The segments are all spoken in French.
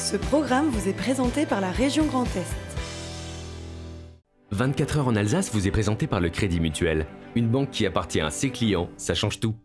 Ce programme vous est présenté par la région Grand Est. 24 heures en Alsace vous est présenté par le Crédit Mutuel. Une banque qui appartient à ses clients, ça change tout.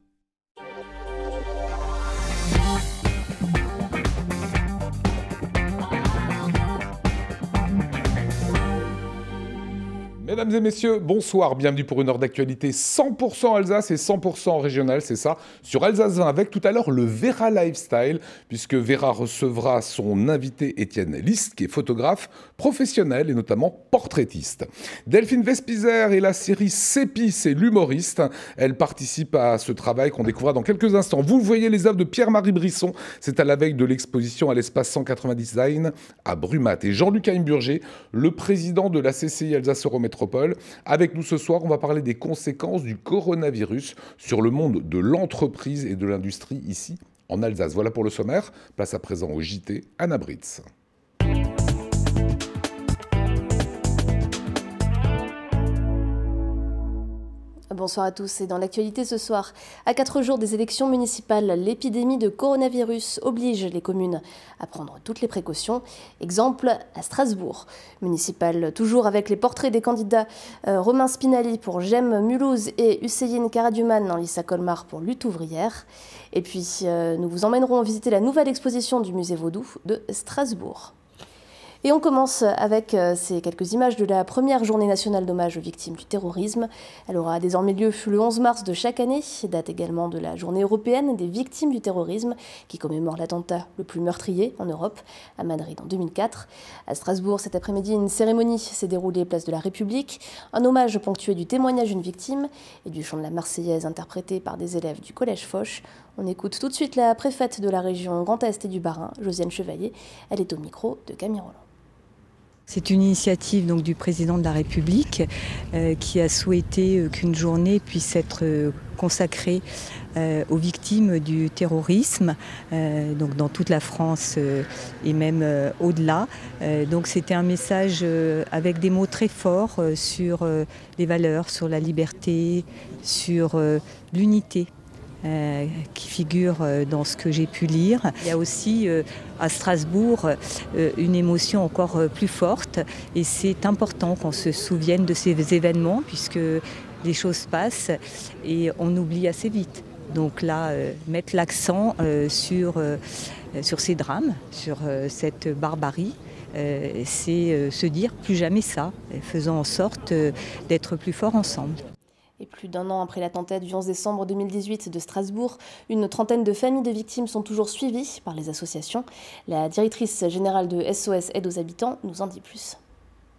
Mesdames et messieurs, bonsoir, bienvenue pour une heure d'actualité 100% Alsace et 100% régional, c'est ça, sur Alsace 20 avec tout à l'heure le Vera Lifestyle, puisque Vera recevra son invité Étienne List, qui est photographe professionnel et notamment portraitiste. Delphine Vespizer et la série Sépi, c'est l'humoriste, elle participe à ce travail qu'on découvrira dans quelques instants. Vous voyez les œuvres de Pierre-Marie Brisson, c'est à la veille de l'exposition à l'espace 190 Design à Brumat. Et Jean-Luc Heimburger, le président de la CCI Alsace Eurométropole. Avec nous ce soir, on va parler des conséquences du coronavirus sur le monde de l'entreprise et de l'industrie ici en Alsace. Voilà pour le sommaire. Place à présent au JT, Anna Britz. Bonsoir à tous et dans l'actualité ce soir, à 4 jours des élections municipales, l'épidémie de coronavirus oblige les communes à prendre toutes les précautions. Exemple à Strasbourg, municipal toujours avec les portraits des candidats Romain Spinali pour GEM Mulhouse et Hussein Karaduman en Lissa Colmar pour Lutte ouvrière. Et puis nous vous emmènerons visiter la nouvelle exposition du musée Vaudou de Strasbourg. Et on commence avec ces quelques images de la première journée nationale d'hommage aux victimes du terrorisme. Elle aura désormais lieu le 11 mars de chaque année, date également de la journée européenne des victimes du terrorisme, qui commémore l'attentat le plus meurtrier en Europe, à Madrid en 2004. À Strasbourg, cet après-midi, une cérémonie s'est déroulée place de la République, un hommage ponctué du témoignage d'une victime et du chant de la Marseillaise interprété par des élèves du collège Foch. On écoute tout de suite la préfète de la région Grand Est et du Bas-Rhin, Josiane Chevalier. Elle est au micro de Camille Roland. C'est une initiative donc, du président de la République qui a souhaité qu'une journée puisse être consacrée aux victimes du terrorisme, donc dans toute la France et même au-delà. Donc c'était un message avec des mots très forts sur les valeurs, sur la liberté, sur l'unité. Qui figure dans ce que j'ai pu lire. Il y a aussi à Strasbourg une émotion encore plus forte et c'est important qu'on se souvienne de ces événements puisque les choses passent et on oublie assez vite. Donc là, mettre l'accent sur ces drames, sur cette barbarie, c'est se dire plus jamais ça, faisant en sorte d'être plus forts ensemble. Et plus d'un an après l'attentat du 11 décembre 2018 de Strasbourg, une trentaine de familles de victimes sont toujours suivies par les associations. La directrice générale de SOS Aide aux habitants nous en dit plus.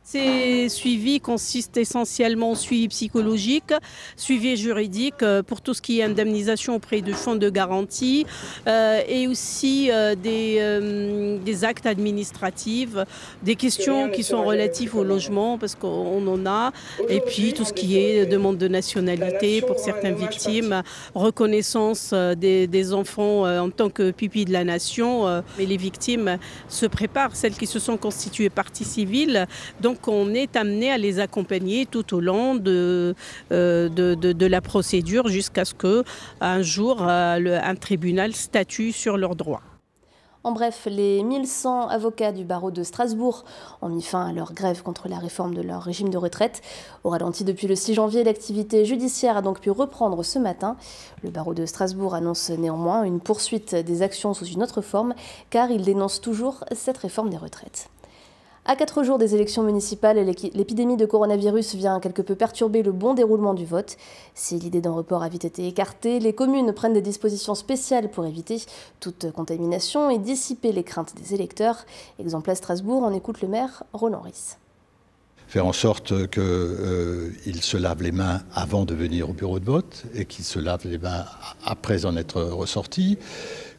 Ces suivis consistent essentiellement au suivi psychologique, suivi juridique pour tout ce qui est indemnisation auprès du fonds de garantie et aussi des actes administratifs, des questions qui sont relatives au logement parce qu'on en a, et puis tout ce qui est demande de nationalité pour certaines victimes, reconnaissance des enfants en tant que pupilles de la nation. Mais les victimes se préparent, celles qui se sont constituées partie civile. Donc on est amené à les accompagner tout au long de la procédure jusqu'à ce qu'un jour un tribunal statue sur leurs droits. En bref, les 1100 avocats du barreau de Strasbourg ont mis fin à leur grève contre la réforme de leur régime de retraite. Au ralenti depuis le 6 janvier, l'activité judiciaire a donc pu reprendre ce matin. Le barreau de Strasbourg annonce néanmoins une poursuite des actions sous une autre forme, car il dénonce toujours cette réforme des retraites. À 4 jours des élections municipales, l'épidémie de coronavirus vient quelque peu perturber le bon déroulement du vote. Si l'idée d'un report a vite été écartée, les communes prennent des dispositions spéciales pour éviter toute contamination et dissiper les craintes des électeurs. Exemple à Strasbourg, on écoute le maire Roland Ries. Faire en sorte qu'ils se lavent les mains avant de venir au bureau de vote et qu'ils se lavent les mains après en être ressortis.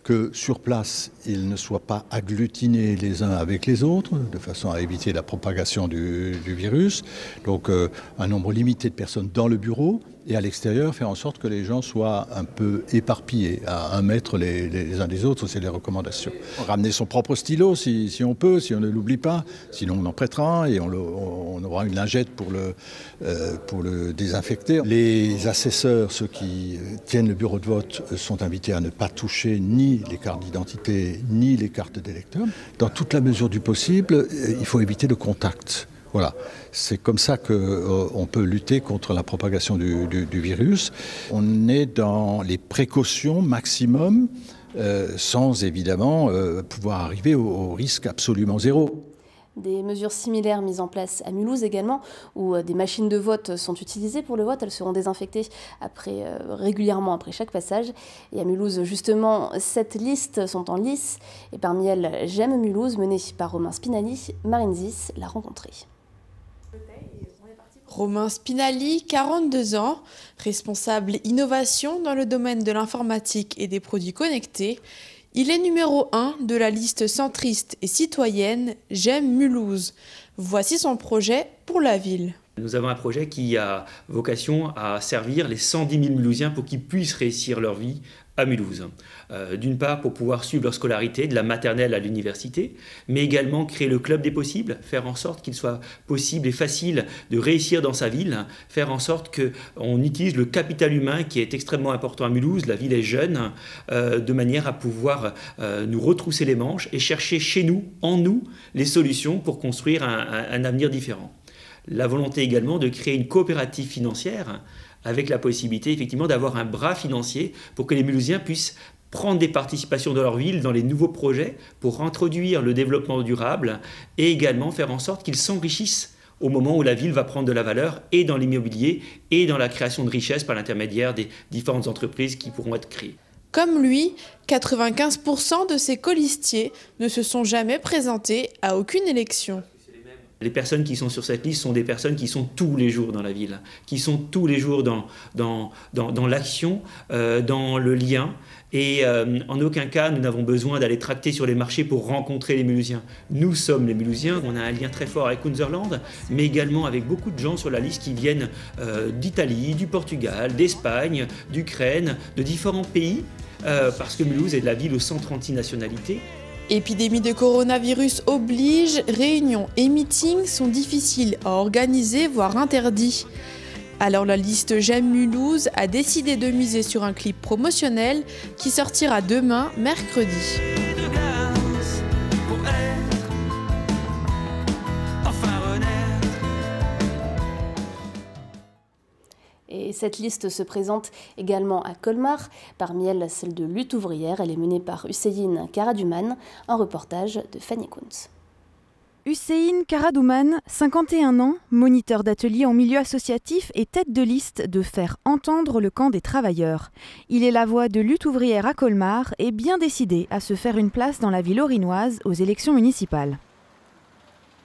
Que sur place, ils ne soient pas agglutinés les uns avec les autres, de façon à éviter la propagation du virus. Donc un nombre limité de personnes dans le bureau et à l'extérieur, faire en sorte que les gens soient un peu éparpillés, à 1 mètre les uns des autres, c'est les recommandations. Ramener son propre stylo si on peut, si on ne l'oublie pas, sinon on en prêtera un et on aura une lingette pour le désinfecter. Les assesseurs, ceux qui tiennent le bureau de vote, sont invités à ne pas toucher ni les cartes d'identité, ni les cartes d'électeurs. Dans toute la mesure du possible, il faut éviter le contact. Voilà, c'est comme ça qu'on peut lutter contre la propagation du virus. On est dans les précautions maximum, sans évidemment pouvoir arriver au risque absolument zéro. Des mesures similaires mises en place à Mulhouse également, où des machines de vote sont utilisées pour le vote. Elles seront désinfectées régulièrement après chaque passage. Et à Mulhouse, justement, 7 listes sont en lice. Et parmi elles, J'aime Mulhouse, menée par Romain Spinali. Marine Zis l'a rencontré. Romain Spinali, 42 ans, responsable innovation dans le domaine de l'informatique et des produits connectés. Il est numéro 1 de la liste centriste et citoyenne J'aime Mulhouse. Voici son projet pour la ville. Nous avons un projet qui a vocation à servir les 110 000 Mulhousiens pour qu'ils puissent réussir leur vie à Mulhouse. D'une part, pour pouvoir suivre leur scolarité, de la maternelle à l'université, mais également créer le club des possibles, faire en sorte qu'il soit possible et facile de réussir dans sa ville, faire en sorte qu'on utilise le capital humain qui est extrêmement important à Mulhouse, la ville est jeune, de manière à pouvoir nous retrousser les manches et chercher chez nous, en nous, les solutions pour construire un avenir différent. La volonté également de créer une coopérative financière avec la possibilité effectivement d'avoir un bras financier pour que les Mulhousiens puissent prendre des participations dans leur ville, dans les nouveaux projets, pour introduire le développement durable et également faire en sorte qu'ils s'enrichissent au moment où la ville va prendre de la valeur et dans l'immobilier et dans la création de richesses par l'intermédiaire des différentes entreprises qui pourront être créées. Comme lui, 95% de ses colistiers ne se sont jamais présentés à aucune élection. Les personnes qui sont sur cette liste sont des personnes qui sont tous les jours dans la ville, qui sont tous les jours dans l'action, dans le lien. Et en aucun cas, nous n'avons besoin d'aller tracter sur les marchés pour rencontrer les Mulhousiens. Nous sommes les Mulhousiens, on a un lien très fort avec Unserland, mais également avec beaucoup de gens sur la liste qui viennent d'Italie, du Portugal, d'Espagne, d'Ukraine, de différents pays, parce que Mulhouse est la ville aux 136 nationalités. Épidémie de coronavirus oblige, réunions et meetings sont difficiles à organiser, voire interdits. Alors la liste J'aime Mulhouse a décidé de miser sur un clip promotionnel qui sortira demain, mercredi. Et cette liste se présente également à Colmar, parmi elles celle de Lutte ouvrière. Elle est menée par Hussein Karadouman, un reportage de Fanny Kuntz. Hussein Karadouman, 51 ans, moniteur d'atelier en milieu associatif et tête de liste de faire entendre le camp des travailleurs. Il est la voix de Lutte ouvrière à Colmar et bien décidé à se faire une place dans la ville orinoise aux élections municipales.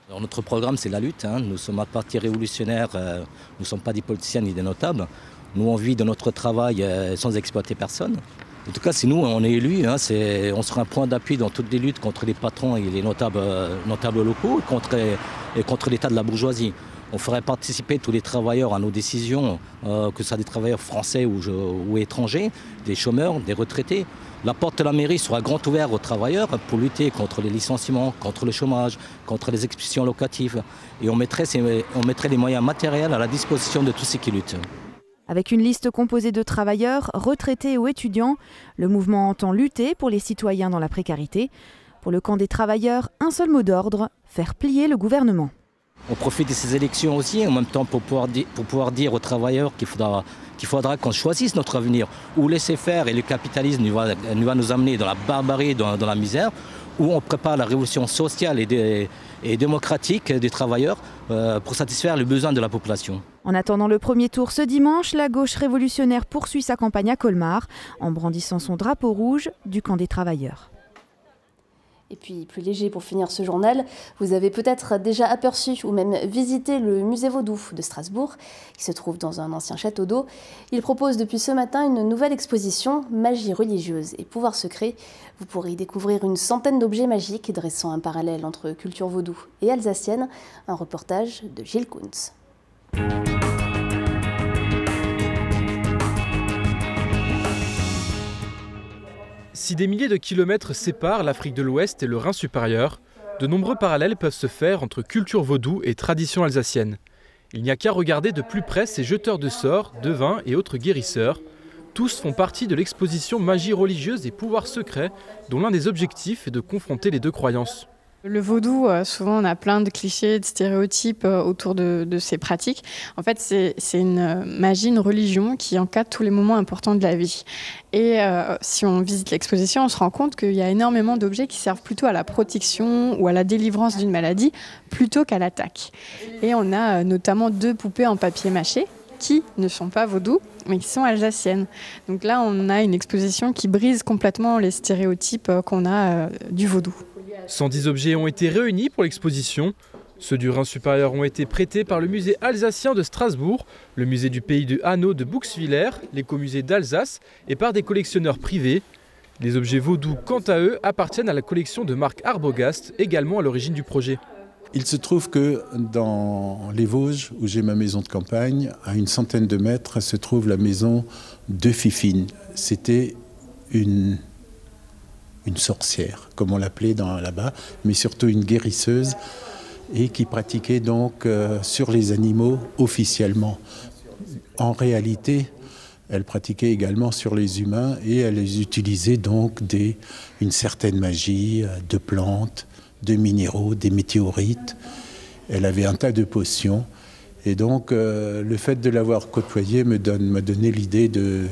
Alors notre programme, c'est la lutte. Nous sommes un parti révolutionnaire, nous ne sommes pas des politiciens ni des notables. Nous, on vit de notre travail sans exploiter personne. En tout cas, si nous, on est élus, on sera un point d'appui dans toutes les luttes contre les patrons et les notables locaux et contre l'état de la bourgeoisie. On ferait participer tous les travailleurs à nos décisions, que ce soit des travailleurs français ou étrangers, des chômeurs, des retraités. La porte de la mairie sera grand ouverte aux travailleurs pour lutter contre les licenciements, contre le chômage, contre les expulsions locatives. Et on mettrait les moyens matériels à la disposition de tous ceux qui luttent. Avec une liste composée de travailleurs, retraités ou étudiants, le mouvement entend lutter pour les citoyens dans la précarité. Pour le camp des travailleurs, un seul mot d'ordre, faire plier le gouvernement. On profite de ces élections aussi, en même temps pour pouvoir dire aux travailleurs qu'il faudra qu'on choisisse notre avenir, ou laisser faire et le capitalisme va nous amener dans la barbarie, dans la misère, ou on prépare la révolution sociale et démocratique des travailleurs pour satisfaire les besoins de la population. En attendant le premier tour ce dimanche, la gauche révolutionnaire poursuit sa campagne à Colmar en brandissant son drapeau rouge du camp des travailleurs. Et puis, plus léger pour finir ce journal, vous avez peut-être déjà aperçu ou même visité le musée Vaudou de Strasbourg, qui se trouve dans un ancien château d'eau. Il propose depuis ce matin une nouvelle exposition, Magie religieuse et pouvoir secret. Vous pourrez y découvrir une centaine d'objets magiques dressant un parallèle entre culture vaudou et alsacienne. Un reportage de Gilles Kuntz. Si des milliers de kilomètres séparent l'Afrique de l'Ouest et le Rhin supérieur, de nombreux parallèles peuvent se faire entre culture vaudou et tradition alsacienne. Il n'y a qu'à regarder de plus près ces jeteurs de sorts, devins et autres guérisseurs. Tous font partie de l'exposition Magie religieuse et pouvoirs secrets, dont l'un des objectifs est de confronter les deux croyances. Le vaudou, souvent on a plein de clichés, de stéréotypes autour de ces pratiques. En fait, c'est une magie, une religion qui encadre tous les moments importants de la vie. Et si on visite l'exposition, on se rend compte qu'il y a énormément d'objets qui servent plutôt à la protection ou à la délivrance d'une maladie plutôt qu'à l'attaque. Et on a notamment 2 poupées en papier mâché qui ne sont pas vaudou, mais qui sont alsaciennes. Donc là, on a une exposition qui brise complètement les stéréotypes qu'on a du vaudou. 110 objets ont été réunis pour l'exposition. Ceux du Rhin supérieur ont été prêtés par le musée alsacien de Strasbourg, le musée du pays de Hanau de Bouxwiller, l'écomusée d'Alsace et par des collectionneurs privés. Les objets vaudous, quant à eux, appartiennent à la collection de Marc Arbogast, également à l'origine du projet. Il se trouve que dans les Vosges, où j'ai ma maison de campagne, à une centaine de mètres, se trouve la maison de Fifine. C'était une sorcière, comme on l'appelait là-bas, mais surtout une guérisseuse, et qui pratiquait donc sur les animaux officiellement. En réalité, elle pratiquait également sur les humains, et elle utilisait donc une certaine magie de plantes, de minéraux, des météorites. Elle avait un tas de potions. Et donc, le fait de l'avoir côtoyée m'a donné l'idée de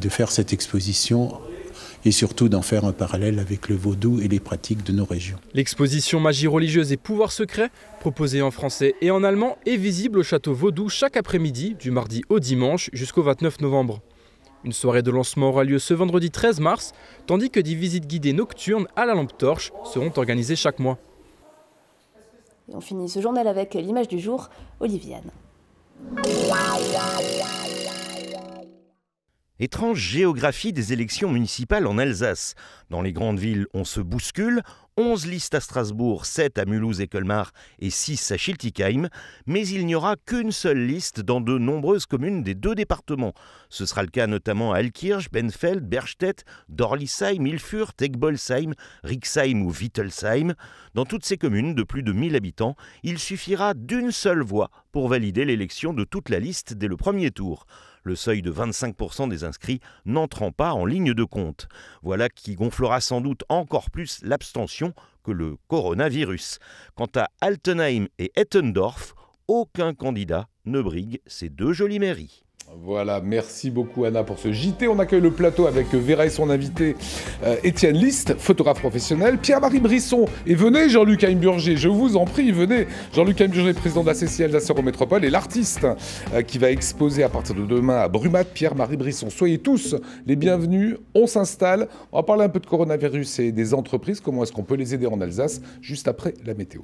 faire cette exposition et surtout d'en faire un parallèle avec le vaudou et les pratiques de nos régions. L'exposition Magie religieuse et pouvoirs secrets, proposée en français et en allemand, est visible au château Vaudou chaque après-midi, du mardi au dimanche jusqu'au 29 novembre. Une soirée de lancement aura lieu ce vendredi 13 mars, tandis que des visites guidées nocturnes à la lampe torche seront organisées chaque mois. Et on finit ce journal avec l'image du jour, Oliviane. Étrange géographie des élections municipales en Alsace. Dans les grandes villes, on se bouscule. 11 listes à Strasbourg, 7 à Mulhouse et Colmar et 6 à Schiltigheim. Mais il n'y aura qu'une seule liste dans de nombreuses communes des 2 départements. Ce sera le cas notamment à Altkirch, Benfeld, Bergstedt, Dorlisheim, Ilfurt, Egbolsheim, Rixheim ou Wittelsheim. Dans toutes ces communes de plus de 1000 habitants, il suffira d'une seule voix pour valider l'élection de toute la liste dès le premier tour. Le seuil de 25% des inscrits n'entrant pas en ligne de compte. Voilà qui gonflera sans doute encore plus l'abstention que le coronavirus. Quant à Altenheim et Ettendorf, aucun candidat ne brigue ces 2 jolies mairies. Voilà, merci beaucoup Anna pour ce JT. On accueille le plateau avec Vera et son invité Étienne List, photographe professionnel, Pierre-Marie Brisson. Et venez Jean-Luc Heimburger, je vous en prie, venez. Jean-Luc Heimburger, président de la CCI Alsace-Eurométropole, et l'artiste qui va exposer à partir de demain à Brumath, Pierre-Marie Brisson. Soyez tous les bienvenus, on s'installe. On va parler un peu de coronavirus et des entreprises, comment est-ce qu'on peut les aider en Alsace, juste après la météo.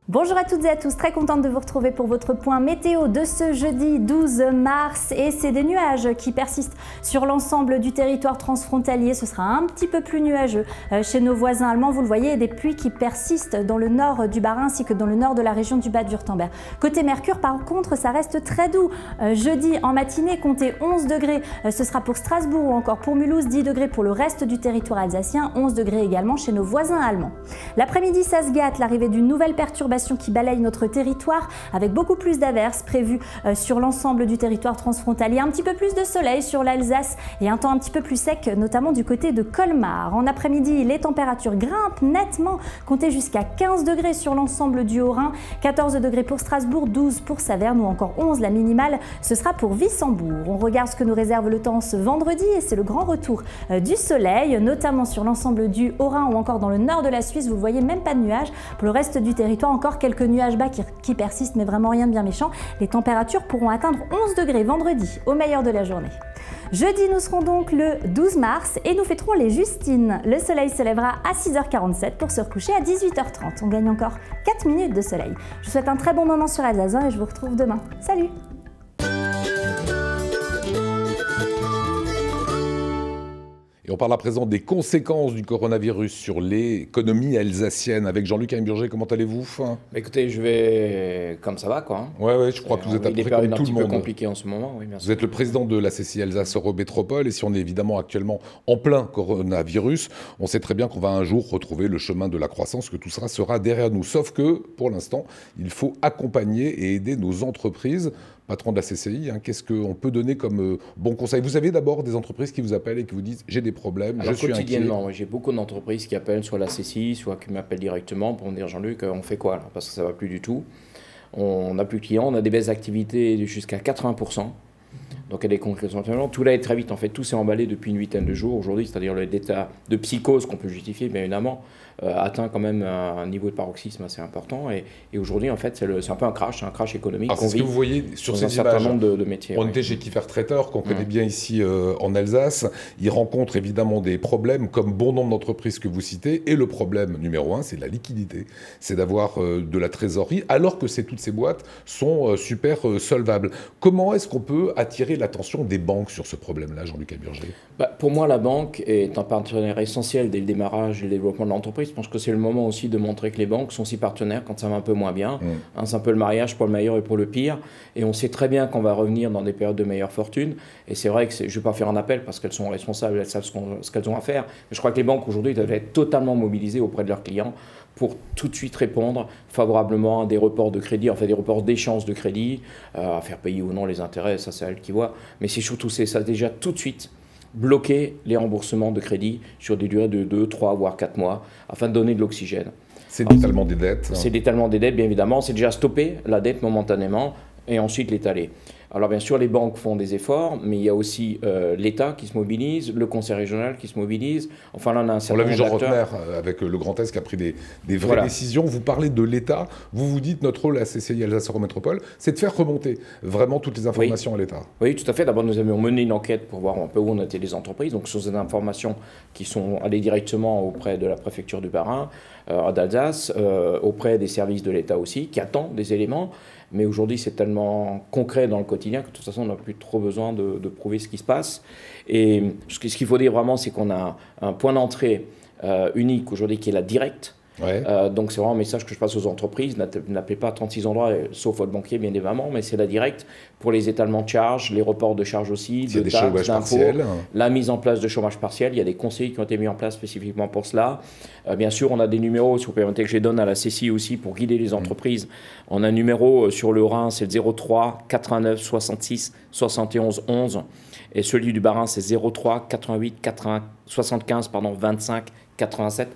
Bonjour à toutes et à tous, très contente de vous retrouver pour votre point météo de ce jeudi 12 mars. Et c'est des nuages qui persistent sur l'ensemble du territoire transfrontalier. Ce sera un petit peu plus nuageux chez nos voisins allemands, vous le voyez, et des pluies qui persistent dans le nord du Bas-Rhin ainsi que dans le nord de la région du Bade-Wurtemberg. Côté Mercure, par contre, ça reste très doux. Jeudi en matinée, comptez 11 degrés. Ce sera pour Strasbourg ou encore pour Mulhouse, 10 degrés pour le reste du territoire alsacien, 11 degrés également chez nos voisins allemands. L'après-midi, ça se gâte, l'arrivée d'une nouvelle perturbation qui balaye notre territoire avec beaucoup plus d'averses prévues sur l'ensemble du territoire transfrontalier, un petit peu plus de soleil sur l'Alsace et un temps un petit peu plus sec, notamment du côté de Colmar. En après-midi, les températures grimpent nettement, comptez jusqu'à 15 degrés sur l'ensemble du Haut-Rhin, 14 degrés pour Strasbourg, 12 pour Saverne ou encore 11 la minimale, ce sera pour Wissembourg. On regarde ce que nous réserve le temps ce vendredi et c'est le grand retour du soleil, notamment sur l'ensemble du Haut-Rhin ou encore dans le nord de la Suisse, vous ne voyez même pas de nuages. Pour le reste du territoire, encore quelques nuages bas qui persistent, mais vraiment rien de bien méchant. Les températures pourront atteindre 11 degrés vendredi, au meilleur de la journée. Jeudi, nous serons donc le 12 mars et nous fêterons les Justines. Le soleil se lèvera à 6h47 pour se recoucher à 18h30. On gagne encore 4 minutes de soleil. Je vous souhaite un très bon moment sur Alsace 1 et je vous retrouve demain. Salut! Et on parle à présent des conséquences du coronavirus sur l'économie alsacienne. Avec Jean-Luc Heimburger, comment allez-vous? Écoutez, je vais comme ça va, quoi. Ouais, je crois que vous êtes à peu près comme tout le monde. Des périodes un petit peu compliquées en ce moment, oui, bien sûr. Vous êtes le président de la CCI Alsace Eurométropole, et si on est évidemment actuellement en plein coronavirus, on sait très bien qu'on va un jour retrouver le chemin de la croissance, que tout ça sera derrière nous. Sauf que, pour l'instant, il faut accompagner et aider nos entreprises. Patron de la CCI, qu'est-ce qu'on peut donner comme bon conseil? Vous avez d'abord des entreprises qui vous appellent et qui vous disent « j'ai des problèmes, je suis inquiet ». Quotidiennement, j'ai beaucoup d'entreprises qui appellent soit la CCI, soit qui m'appellent directement pour me dire « Jean-Luc, on fait quoi là ?» Parce que ça ne va plus du tout. On n'a plus de clients, on a des baisses d'activité jusqu'à 80%. Donc il y a des conclusions. Tout là est très vite, en fait, tout s'est emballé depuis une huitaine de jours aujourd'hui, c'est-à-dire l'état de psychose qu'on peut justifier, bien évidemment, atteint quand même un niveau de paroxysme assez important. Et aujourd'hui, en fait, c'est un peu un crash économique. C'est ce que vous voyez sur ces images. De métiers. On était chez Kiefer Traiteur, qu'on connaît bien ici en Alsace. Il rencontre évidemment des problèmes, comme bon nombre d'entreprises que vous citez. Et le problème numéro 1, c'est la liquidité. C'est d'avoir de la trésorerie, alors que toutes ces boîtes sont super solvables. Comment est-ce qu'on peut attirer l'attention des banques sur ce problème-là, Jean-Luc Heimburger? Pour moi, la banque est un partenaire essentiel dès le démarrage et le développement de l'entreprise. Je pense que c'est le moment aussi de montrer que les banques sont aussi partenaires quand ça va un peu moins bien. C'est un peu le mariage pour le meilleur et pour le pire. Et on sait très bien qu'on va revenir dans des périodes de meilleure fortune. Et c'est vrai que je ne vais pas faire un appel parce qu'elles sont responsables, elles savent ce qu'elles ont à faire. Mais je crois que les banques aujourd'hui doivent être totalement mobilisées auprès de leurs clients pour tout de suite répondre favorablement à des reports de crédit, des reports d'échéance de crédit, à faire payer ou non les intérêts, ça c'est elles qui voient. Mais c'est surtout ça déjà tout de suite bloquer les remboursements de crédit sur des durées de 2, 3, voire 4 mois, afin de donner de l'oxygène. C'est l'étalement des dettes. C'est l'étalement des dettes, bien évidemment. C'est déjà stopper la dette momentanément et ensuite l'étaler. Alors bien sûr, les banques font des efforts, mais il y a aussi l'État qui se mobilise, le Conseil régional qui se mobilise. Enfin là, on a un certain nombre d'acteurs. On l'a vu, Jean Rotner, avec le Grand Est, qui a pris des vraies décisions. Vous parlez de l'État. Vous dites notre rôle à CCI Alsace Eurométropole, c'est de faire remonter vraiment toutes les informations à l'État. Oui, tout à fait. D'abord, nous avions mené une enquête pour voir un peu où on était les entreprises. Donc, sur ces informations qui sont allées directement auprès de la préfecture du Bas-Rhin, d'Alsace, auprès des services de l'État aussi, qui attendent des éléments. Mais aujourd'hui, c'est tellement concret dans le quotidien que de toute façon, on n'a plus trop besoin de prouver ce qui se passe. Et ce qu'il faut dire vraiment, c'est qu'on a un point d'entrée unique aujourd'hui qui est la directe. Donc c'est vraiment un message que je passe aux entreprises. N'appelez pas 36 endroits, sauf votre banquier bien évidemment, mais c'est la directe pour les étalements de charges, les reports de charges aussi, de taxes, d'impôts, la mise en place de chômage partiel. Il y a des conseils qui ont été mis en place spécifiquement pour cela. Bien sûr, on a des numéros, si vous permettez que je les donne à la CCI aussi pour guider les entreprises. On a un numéro sur le Rhin, c'est le 03 89 66 71 11. Et celui du Bas-Rhin, c'est 03 88 75 25 87.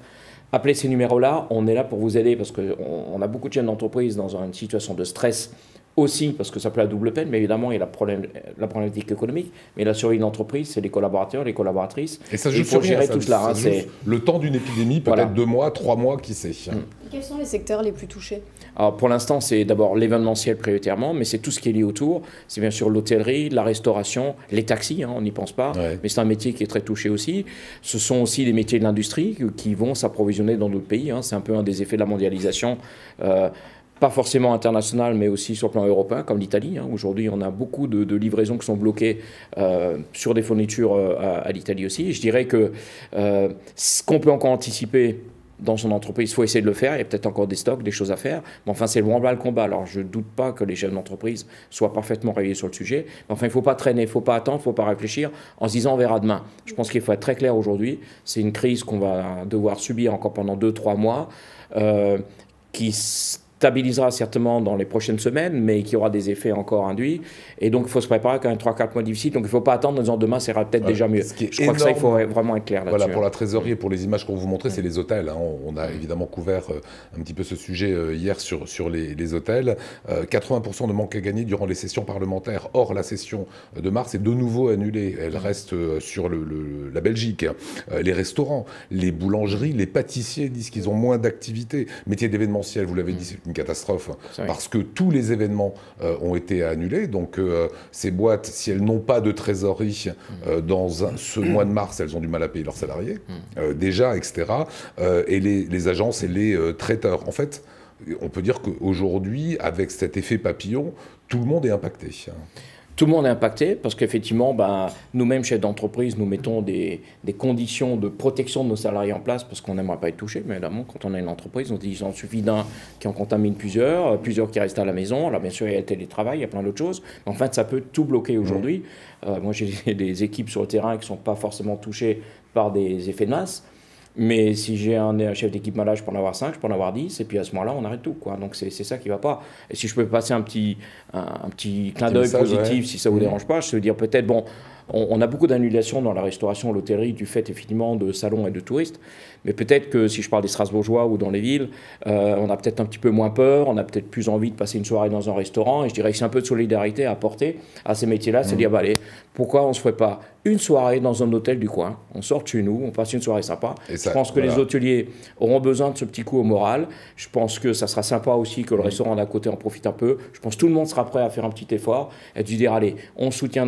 Appelez ces numéros-là, on est là pour vous aider parce qu'on a beaucoup de jeunes d'entreprise dans une situation de stress aussi, parce que ça peut la double peine, mais évidemment, il y a la problématique économique, mais la survie de l'entreprise, c'est les collaborateurs, les collaboratrices. Et ça se joue sur gérer tout cela. C'est le temps d'une épidémie, peut-être 2 mois, 3 mois, qui sait. Quels sont les secteurs les plus touchés? Alors pour l'instant, c'est d'abord l'événementiel prioritairement, mais c'est tout ce qui est lié autour. C'est bien sûr l'hôtellerie, la restauration, les taxis, on n'y pense pas, mais c'est un métier qui est très touché aussi. Ce sont aussi les métiers de l'industrie qui vont s'approvisionner dans d'autres pays. C'est un peu un des effets de la mondialisation. Pas forcément international, mais aussi sur le plan européen, comme l'Italie. Aujourd'hui, on a beaucoup de livraisons qui sont bloquées sur des fournitures à l'Italie aussi. Et je dirais que ce qu'on peut encore anticiper dans son entreprise, il faut essayer de le faire. Il y a peut-être encore des stocks, des choses à faire. Mais enfin, c'est le combat. Alors, je ne doute pas que les chefs d'entreprise soient parfaitement réveillés sur le sujet. Mais enfin, il ne faut pas traîner, il ne faut pas attendre, il ne faut pas réfléchir en se disant on verra demain. Je pense qu'il faut être très clair aujourd'hui. C'est une crise qu'on va devoir subir encore pendant 2-3 mois, qui stabilisera certainement dans les prochaines semaines, mais qui aura des effets encore induits. Et donc, il faut se préparer quand même 3-4 mois difficiles. Donc, il ne faut pas attendre en disant demain, ça ira peut-être déjà mieux. Je crois que ça, il faut vraiment être clair là-dessus. Voilà, pour la trésorerie et pour les images qu'on vous montrait, c'est les hôtels. On a évidemment couvert un petit peu ce sujet hier sur les hôtels. 80% de manque à gagner durant les sessions parlementaires. Or, la session de mars est de nouveau annulée. Elle reste sur la Belgique. Les restaurants, les boulangeries, les pâtissiers disent qu'ils ont moins d'activité. Métier d'événementiel, vous l'avez dit, c'est une catastrophe parce que tous les événements ont été annulés. Donc ces boîtes, si elles n'ont pas de trésorerie dans ce mois de mars, elles ont du mal à payer leurs salariés déjà, etc. Et les agences et les traiteurs. En fait, on peut dire qu'aujourd'hui, avec cet effet papillon, tout le monde est impacté. Tout le monde est impacté parce qu'effectivement, nous-mêmes, chefs d'entreprise, nous mettons des conditions de protection de nos salariés en place parce qu'on n'aimerait pas être touché. Mais évidemment, quand on a une entreprise, on dit qu'il en suffit d'un qui en contamine plusieurs qui restent à la maison. Alors bien sûr, il y a le télétravail, il y a plein d'autres choses. Mais en fait, ça peut tout bloquer aujourd'hui. Moi, j'ai des équipes sur le terrain qui ne sont pas forcément touchées par des effets de masse. Mais si j'ai un chef d'équipe malade, je peux en avoir 5, je peux en avoir 10, et puis à ce moment-là, on arrête tout, quoi. Donc c'est ça qui ne va pas. Et si je peux passer un petit clin d'œil positif, si ça ne vous dérange pas, je veux dire peut-être, bon, on a beaucoup d'annulations dans la restauration, l'hôtellerie, du fait effectivement de salons et de touristes. Mais peut-être que si je parle des Strasbourgeois ou dans les villes, on a peut-être un petit peu moins peur, on a peut-être plus envie de passer une soirée dans un restaurant. Et je dirais que c'est un peu de solidarité à apporter à ces métiers-là, c'est dire, allez, pourquoi on ne se ferait pas une soirée dans un hôtel du coin, on sort de chez nous, on passe une soirée sympa. Je pense que les hôteliers auront besoin de ce petit coup au moral. Je pense que ça sera sympa aussi que le restaurant d'à côté en profite un peu. Je pense que tout le monde sera prêt à faire un petit effort et de dire, allez, on soutient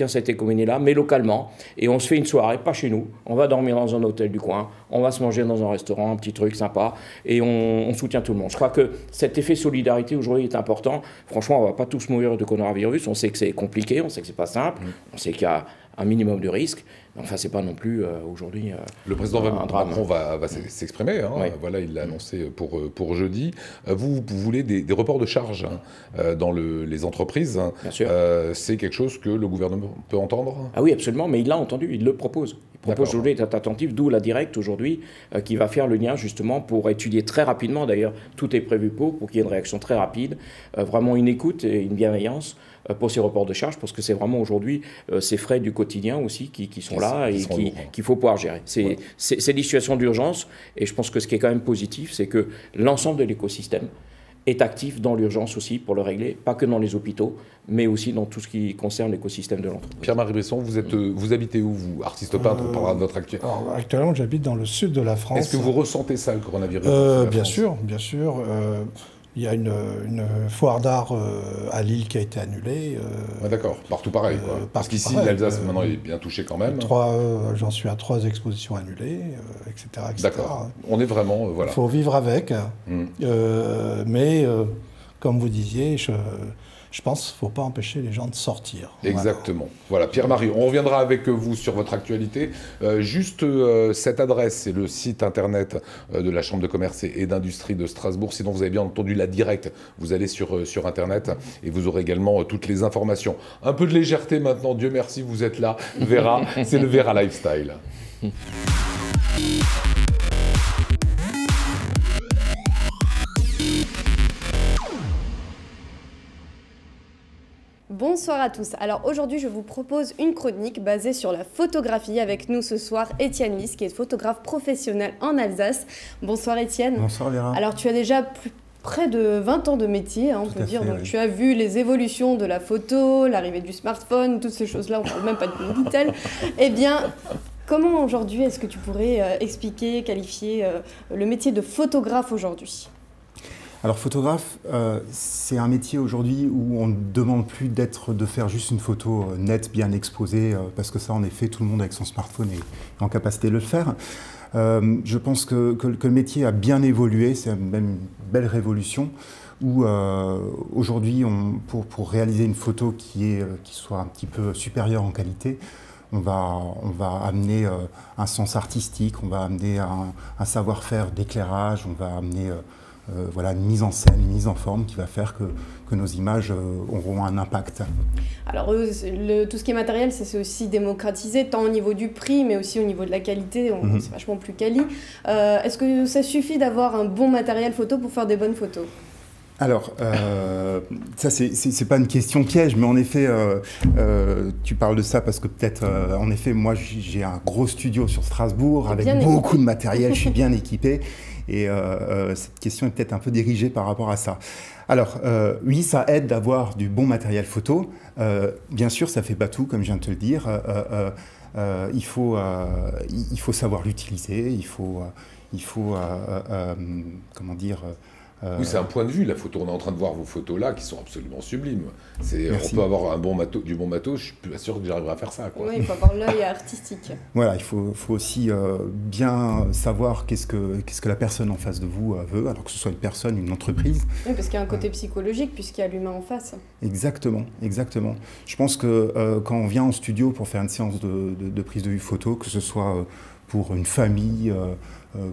cette économie-là, mais localement, et on se fait une soirée, pas chez nous, on va dormir dans un hôtel du coin, on va se manger dans un restaurant, un petit truc sympa, et on soutient tout le monde. Je crois que cet effet solidarité aujourd'hui est important. Franchement, on ne va pas tous mourir de coronavirus, on sait que c'est compliqué, on sait que c'est pas simple, on sait qu'il y a un minimum de risque. Enfin, c'est pas non plus aujourd'hui le président Macron va s'exprimer. Hein. Oui. Voilà, il l'a annoncé pour jeudi. Vous voulez des reports de charges dans les entreprises. Bien sûr. C'est quelque chose que le gouvernement peut entendre? Ah oui, absolument, mais il l'a entendu, il le propose. Il propose aujourd'hui d'être attentif, d'où la directe aujourd'hui qui va faire le lien justement pour étudier très rapidement. D'ailleurs, tout est prévu pour qu'il y ait une réaction très rapide, vraiment une écoute et une bienveillance pour ces reports de charges, parce que c'est vraiment aujourd'hui ces frais du quotidien aussi qui sont là et qu'il faut pouvoir gérer. C'est des situations d'urgence, et je pense que ce qui est quand même positif, c'est que l'ensemble de l'écosystème est actif dans l'urgence aussi pour le régler, pas que dans les hôpitaux, mais aussi dans tout ce qui concerne l'écosystème de l'entreprise. Pierre-Marie Bresson, vous habitez où, vous, artiste peintre? On parlera de votre actualité. Actuellement, j'habite dans le sud de la France. Est-ce que vous ressentez ça, le coronavirus? Bien sûr, bien sûr. Il y a une foire d'art à Lille qui a été annulée. D'accord, partout pareil. Parce qu'ici, l'Alsace, maintenant, est bien touchée quand même. J'en suis à 3 expositions annulées, etc. D'accord, on est vraiment... Il faut vivre avec. Mais, comme vous disiez, je pense qu'il ne faut pas empêcher les gens de sortir. Exactement. Voilà, Pierre-Marie, on reviendra avec vous sur votre actualité. Juste cette adresse, c'est le site internet de la Chambre de commerce et d'industrie de Strasbourg. Sinon, vous avez bien entendu la directe. Vous allez sur internet et vous aurez également toutes les informations. Un peu de légèreté maintenant, Dieu merci, vous êtes là. Vera, c'est le Vera Lifestyle. Bonsoir à tous. Alors aujourd'hui, je vous propose une chronique basée sur la photographie. Avec nous ce soir, Étienne Lys, qui est photographe professionnel en Alsace. Bonsoir Étienne. Bonsoir Vera. Alors tu as déjà près de 20 ans de métier, on peut dire. Donc oui. Tu as vu les évolutions de la photo, l'arrivée du smartphone, toutes ces choses-là, on ne parle même pas de Minitel. Eh bien, comment aujourd'hui est-ce que tu pourrais expliquer, qualifier le métier de photographe aujourd'hui ? Alors photographe, c'est un métier aujourd'hui où on ne demande plus de faire juste une photo nette, bien exposée, parce que ça, en effet, tout le monde avec son smartphone est en capacité de le faire. Je pense que le métier a bien évolué, c'est même une belle révolution, où aujourd'hui, pour réaliser une photo qui soit un petit peu supérieure en qualité, on va amener un sens artistique, on va amener un savoir-faire d'éclairage, on va amener... voilà, une mise en scène, une mise en forme qui va faire que nos images auront un impact. Alors tout ce qui est matériel, c'est aussi démocratisé, tant au niveau du prix, mais aussi au niveau de la qualité, c'est vachement plus quali. Est-ce que ça suffit d'avoir un bon matériel photo pour faire des bonnes photos ? Alors, ça c'est pas une question piège, mais en effet, tu parles de ça parce que peut-être, en effet, moi j'ai un gros studio sur Strasbourg avec beaucoup de matériel, je suis bien équipé. Et cette question est peut-être un peu dirigée par rapport à ça. Alors, oui, ça aide d'avoir du bon matériel photo. Bien sûr, ça ne fait pas tout, comme je viens de te le dire. Il faut savoir l'utiliser. Il faut comment dire, Oui, c'est un point de vue, la photo. On est en train de voir vos photos là qui sont absolument sublimes. On peut avoir du bon matos, je suis pas sûr que j'arriverai à faire ça, quoi. Oui, il faut avoir l'œil artistique. Voilà, il faut aussi bien savoir qu'est-ce que la personne en face de vous veut, alors que ce soit une personne, une entreprise. Oui, parce qu'il y a un côté psychologique, puisqu'il y a l'humain en face. Exactement, exactement. Je pense que quand on vient en studio pour faire une séance de prise de vue photo, que ce soit pour une famille,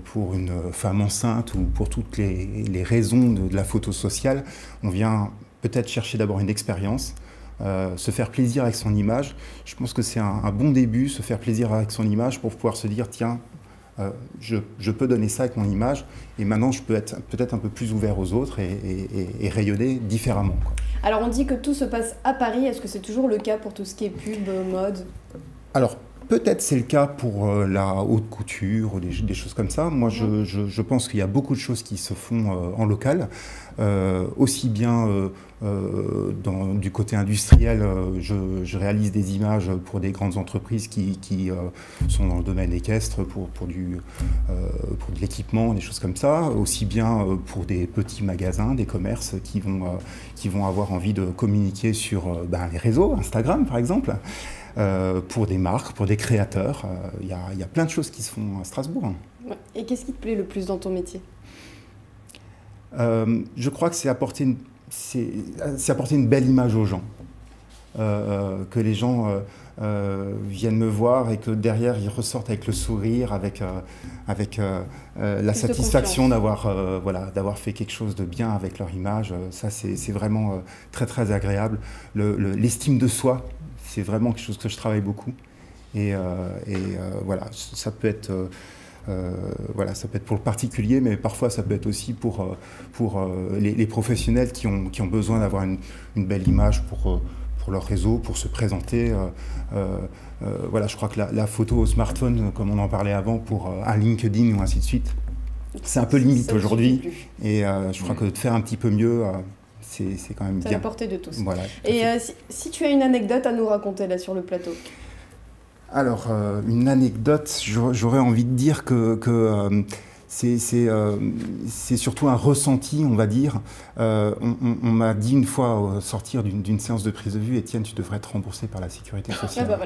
pour une femme enceinte ou pour toutes les raisons de la photo sociale, on vient peut-être chercher d'abord une expérience, se faire plaisir avec son image. Je pense que c'est un bon début, se faire plaisir avec son image pour pouvoir se dire tiens, je peux donner ça avec mon image et maintenant je peux être peut-être un peu plus ouvert aux autres et rayonner différemment, quoi. Alors on dit que tout se passe à Paris, est-ce que c'est toujours le cas pour tout ce qui est pub, mode? Alors peut-être c'est le cas pour la haute couture ou des choses comme ça. Moi, je pense qu'il y a beaucoup de choses qui se font en local. Aussi bien du côté industriel, je réalise des images pour des grandes entreprises qui sont dans le domaine équestre, pour de l'équipement, des choses comme ça. Aussi bien pour des petits magasins, des commerces qui vont avoir envie de communiquer sur les réseaux, Instagram par exemple. Pour des marques, pour des créateurs. Il y a plein de choses qui se font à Strasbourg. Ouais. Et qu'est-ce qui te plaît le plus dans ton métier? Je crois que c'est apporter une belle image aux gens. Que les gens viennent me voir et que derrière ils ressortent avec le sourire, avec la satisfaction d'avoir fait quelque chose de bien avec leur image. Ça, c'est vraiment très très agréable. L'estime de soi, c'est vraiment quelque chose que je travaille beaucoup. Et voilà, ça peut être pour le particulier, mais parfois ça peut être aussi pour les professionnels qui ont besoin d'avoir une belle image pour leur réseau, pour se présenter. Voilà, je crois que la photo au smartphone, comme on en parlait avant, pour un LinkedIn ou ainsi de suite, c'est un peu limite aujourd'hui. Et je crois que de faire un petit peu mieux, c'est quand même bien. C'est à la portée de tous. Voilà, et si tu as une anecdote à nous raconter là sur le plateau? Alors, une anecdote, j'aurais envie de dire que c'est surtout un ressenti, on va dire. On m'a dit une fois au sortir d'une séance de prise de vue, Étienne, tu devrais être remboursé par la sécurité sociale. Ah bah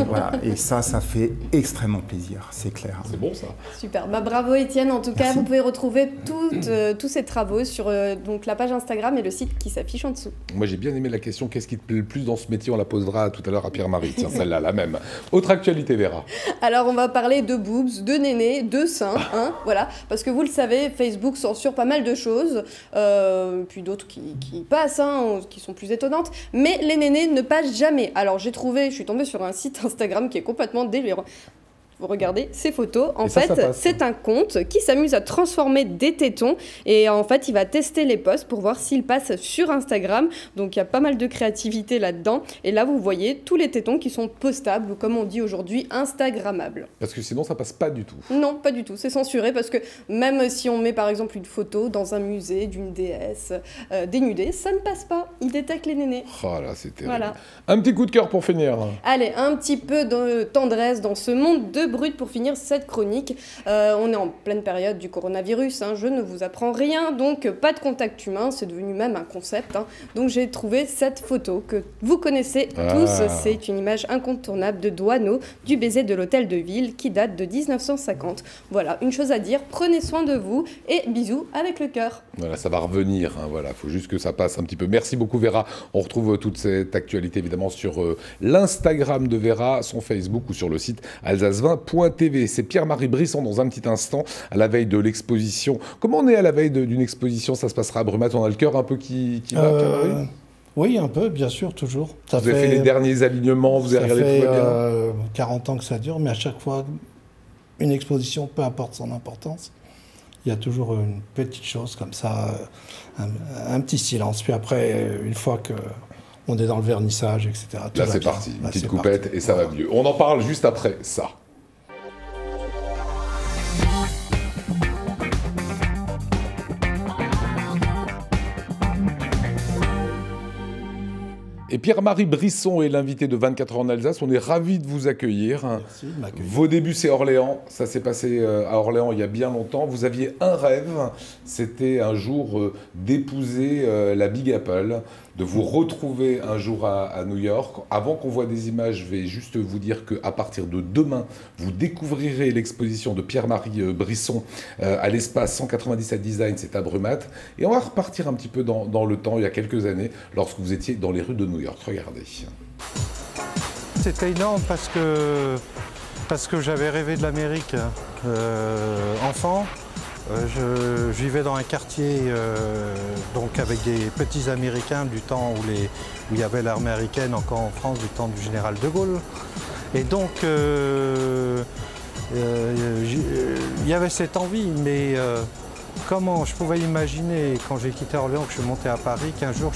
voilà. Et ça fait extrêmement plaisir, c'est clair. C'est bon ça. Super, bravo Étienne. En tout cas, vous pouvez retrouver tous ces travaux sur donc la page Instagram et le site qui s'affiche en dessous. Moi j'ai bien aimé la question, qu'est-ce qui te plaît le plus dans ce métier? On la posera tout à l'heure à Pierre-Marie, tiens celle-là, la même. Autre actualité, Vera. Alors on va parler de boobs, de nénés, de seins, voilà, parce que vous le savez, Facebook censure pas mal de choses, puis d'autres qui passent, qui sont plus étonnantes, mais les nénés ne passent jamais. Alors je suis tombée sur un site Instagram qui est complètement délirant. Vous regardez ces photos, en fait, c'est un compte qui s'amuse à transformer des tétons et en fait, il va tester les posts pour voir s'ils passent sur Instagram. Donc, il y a pas mal de créativité là-dedans. Et là, vous voyez tous les tétons qui sont postables ou comme on dit aujourd'hui, instagrammables. Parce que sinon, ça passe pas du tout. Non, pas du tout. C'est censuré parce que même si on met par exemple une photo dans un musée d'une déesse dénudée, ça ne passe pas. Il détecte les nénés. Oh là, c'est terrible. Voilà. Un petit coup de cœur pour finir. Allez, un petit peu de tendresse dans ce monde de brut pour finir cette chronique. On est en pleine période du coronavirus, je ne vous apprends rien, donc pas de contact humain, c'est devenu même un concept. Donc j'ai trouvé cette photo que vous connaissez tous, c'est une image incontournable de Douaneau, du baiser de l'hôtel de ville qui date de 1950. Voilà, une chose à dire, prenez soin de vous et bisous avec le cœur. Voilà, ça va revenir, voilà, faut juste que ça passe un petit peu. Merci beaucoup Vera, on retrouve toute cette actualité évidemment sur l'Instagram de Vera, son Facebook ou sur le site alsace20.tv. C'est Pierre-Marie Brisson dans un petit instant, à la veille de l'exposition. Comment on est à la veille d'une exposition? Ça se passera à Brumath, on a le cœur un peu qui va, Pierre-Marie? Oui, un peu, bien sûr, toujours. Vous avez fait les derniers alignements, vous avez regardé tout va bien 40 ans que ça dure, mais à chaque fois, une exposition, peu importe son importance, il y a toujours une petite chose comme ça, un petit silence. Puis après, une fois que on est dans le vernissage, etc. Là, c'est parti, une petite coupette et ça va mieux. On en parle juste après ça. Et Pierre-Marie Brisson est l'invité de 24 heures en Alsace. On est ravis de vous accueillir. Merci de m'accueillir. Vos débuts, c'est Orléans. Ça s'est passé à Orléans il y a bien longtemps. Vous aviez un rêve, c'était un jour d'épouser la Big Apple, de vous retrouver un jour à New York. Avant qu'on voit des images, je vais juste vous dire qu'à partir de demain, vous découvrirez l'exposition de Pierre-Marie Brisson à l'espace 197 Design, c'est à Brumat. Et on va repartir un petit peu dans le temps, il y a quelques années, lorsque vous étiez dans les rues de New York. Regardez. C'était énorme parce que j'avais rêvé de l'Amérique enfant. Je vivais dans un quartier donc avec des petits Américains du temps où il y avait l'armée américaine encore en France, du temps du général de Gaulle. Et donc il y avait cette envie, mais comment je pouvais imaginer quand j'ai quitté Orléans, que je montais à Paris, qu'un jour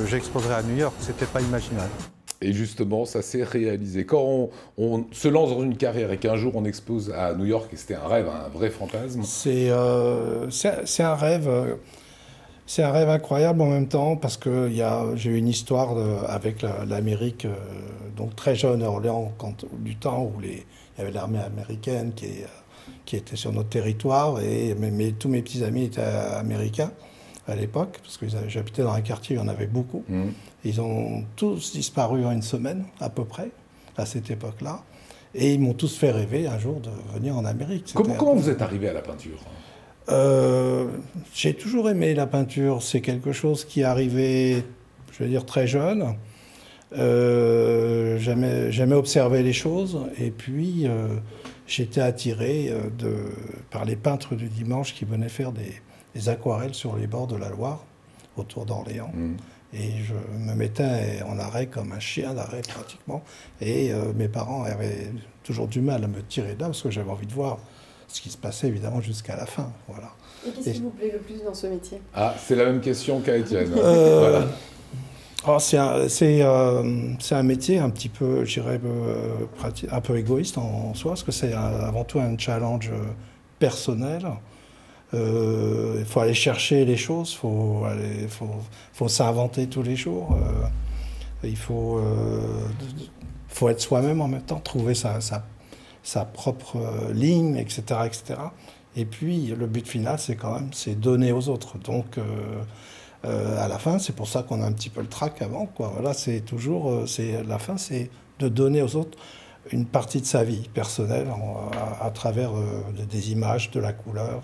j'exposerais à New York, c'était pas imaginable. Et justement, ça s'est réalisé. Quand on se lance dans une carrière et qu'un jour on expose à New York, et c'était un rêve, un vrai fantasme. C'est un rêve. C'est un rêve incroyable en même temps parce que j'ai eu une histoire avec l'Amérique, donc très jeune à Orléans, du temps où il y avait l'armée américaine qui était sur notre territoire, et tous mes petits amis étaient américains à l'époque, parce que j'habitais dans un quartier où il y en avait beaucoup. Ils ont tous disparu en une semaine, à peu près, à cette époque-là. Et ils m'ont tous fait rêver un jour de venir en Amérique. Comment vous êtes arrivé à la peinture ? J'ai toujours aimé la peinture. C'est quelque chose qui est arrivé, je veux dire, très jeune. J'aimais observer les choses. Et puis, j'étais attiré par les peintres du dimanche qui venaient faire des aquarelles sur les bords de la Loire, autour d'Orléans. Et je me mettais en arrêt comme un chien d'arrêt pratiquement. Et mes parents avaient toujours du mal à me tirer de là parce que j'avais envie de voir ce qui se passait évidemment jusqu'à la fin. Voilà. Et qu'est-ce qui vous plaît le plus dans ce métier ? Ah, c'est la même question qu'à Étienne. Voilà. C'est un métier un petit peu, je dirais, un peu égoïste en soi, parce que c'est avant tout un challenge personnel. Il faut aller chercher les choses, il faut s'inventer tous les jours. Il faut être soi-même en même temps, trouver sa propre ligne, etc., etc. Et puis, le but final, c'est donner aux autres. Donc, à la fin, c'est pour ça qu'on a un petit peu le trac avant, quoi. Voilà, c'est toujours, la fin, c'est de donner aux autres une partie de sa vie personnelle à travers des images, de la couleur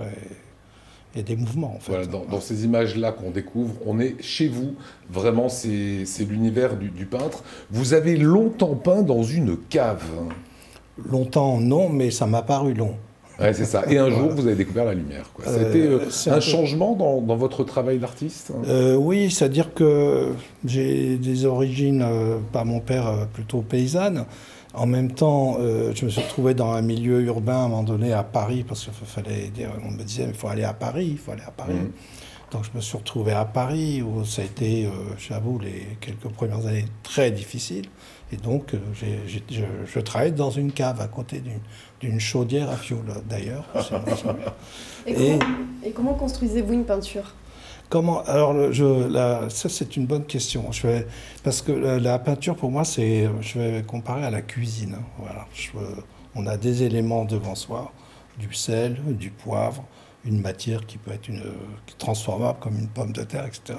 et des mouvements, en fait. Voilà, dans ces images-là qu'on découvre, on est chez vous. Vraiment, c'est l'univers du peintre. Vous avez longtemps peint dans une cave. Longtemps, non, mais ça m'a paru long. Ouais, c'est ça. Et un jour, vous avez découvert la lumière, quoi. C'était un changement dans votre travail d'artiste ? Oui, c'est-à-dire que j'ai des origines, par mon père, plutôt paysannes. En même temps, je me suis retrouvé dans un milieu urbain à un moment donné à Paris, parce qu'on me disait, il faut aller à Paris, il faut aller à Paris. Donc je me suis retrouvé à Paris, où ça a été, j'avoue, les quelques premières années très difficiles. Et donc, je travaillais dans une cave à côté d'une chaudière à fioul, d'ailleurs. Et comment construisez-vous une peinture ? Alors, ça, c'est une bonne question. Parce que la peinture, pour moi, je vais comparer à la cuisine. Voilà. On a des éléments devant soi, du sel, du poivre, une matière qui peut être transformable comme une pomme de terre, etc.